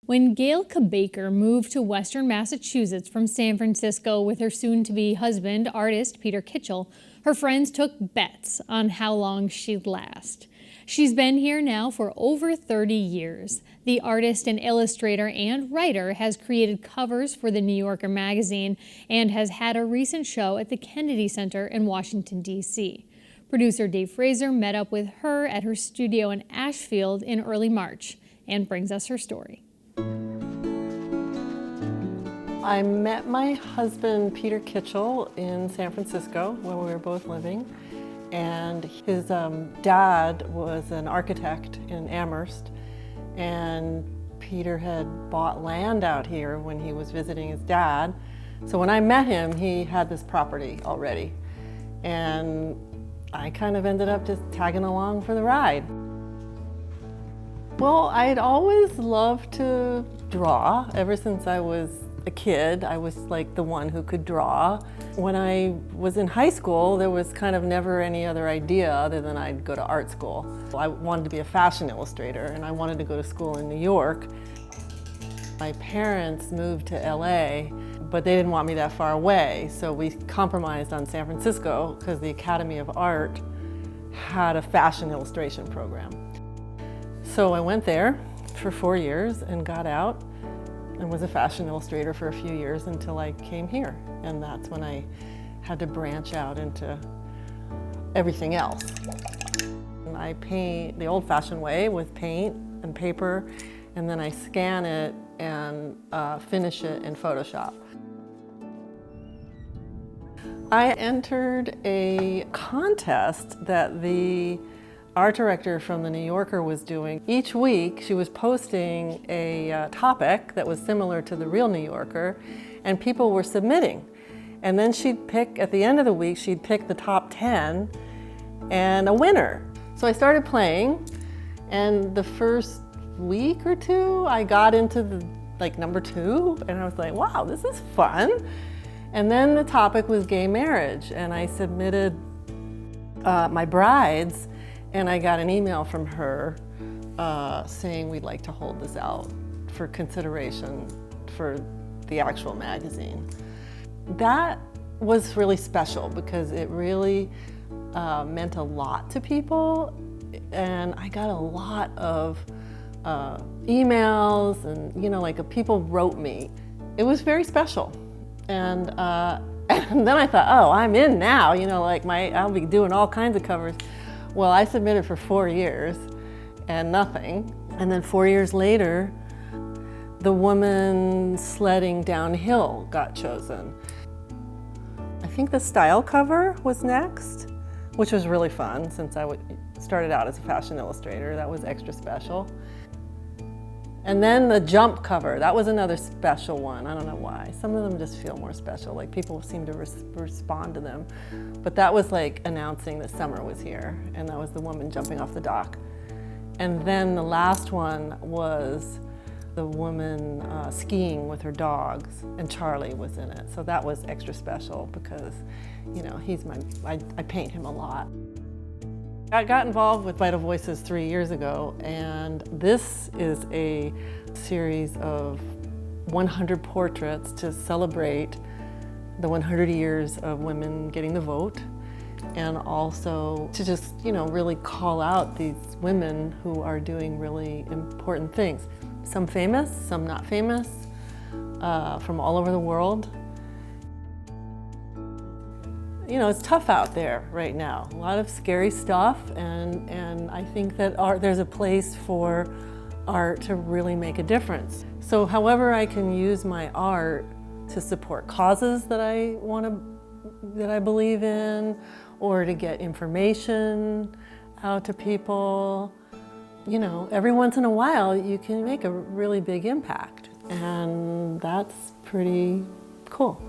When Gayle Kabaker moved to Western Massachusetts from San Francisco with her soon-to-be husband, artist Peter Kitchell, her friends took bets on how long she'd last. She's been here now for over 30 years. The artist and illustrator and writer has created covers for the New Yorker magazine and has had a recent show at the Kennedy Center in Washington, D.C. Producer Dave Fraser met up with her at her studio in Ashfield in early March and brings us her story. I met my husband, Peter Kitchell, in San Francisco, where we were both living. And his dad was an architect in Amherst. And Peter had bought land out here when he was visiting his dad. So when I met him, he had this property already. And I kind of ended up just tagging along for the ride. Well, I'd always loved to draw. Ever since I was a kid, I was like the one who could draw. When I was in high school, there was kind of never any other idea other than I'd go to art school. I wanted to be a fashion illustrator, and I wanted to go to school in New York. My parents moved to LA, but they didn't want me that far away, so we compromised on San Francisco because the Academy of Art had a fashion illustration program. So I went there for 4 years and got out and was a fashion illustrator for a few years until I came here. And that's when I had to branch out into everything else. And I paint the old-fashioned way with paint and paper, and then I scan it and finish it in Photoshop. I entered a contest that the art director from the New Yorker was doing. Each week she was posting a topic that was similar to the real New Yorker, and people were submitting. And then she'd pick, at the end of the week, she'd pick the top 10 and a winner. So I started playing, and the first week or two I got into the number 2, and I was like, wow, this is fun. And then the topic was gay marriage, and I submitted my brides, and I got an email from her saying we'd like to hold this out for consideration for the actual magazine. That was really special because it really meant a lot to people, and I got a lot of emails, and people wrote me. It was very special, and then I thought, oh, I'm in now. I'll be doing all kinds of covers. Well, I submitted for 4 years and nothing. And then 4 years later, the woman sledding downhill got chosen. I think the style cover was next, which was really fun since I started out as a fashion illustrator. That was extra special. And then the jump cover, that was another special one. I don't know why. Some of them just feel more special, like people seem to respond to them. But that was like announcing that summer was here, and that was the woman jumping off the dock. And then the last one was the woman skiing with her dogs, and Charlie was in it. So that was extra special because, I paint him a lot. I got involved with Vital Voices 3 years ago, and this is a series of 100 portraits to celebrate the 100 years of women getting the vote, and also to just, really call out these women who are doing really important things. Some famous, some not famous, from all over the world. It's tough out there right now. A lot of scary stuff, and I think that there's a place for art to really make a difference. So however I can use my art to support causes that I believe in, or to get information out to people, every once in a while you can make a really big impact, and that's pretty cool.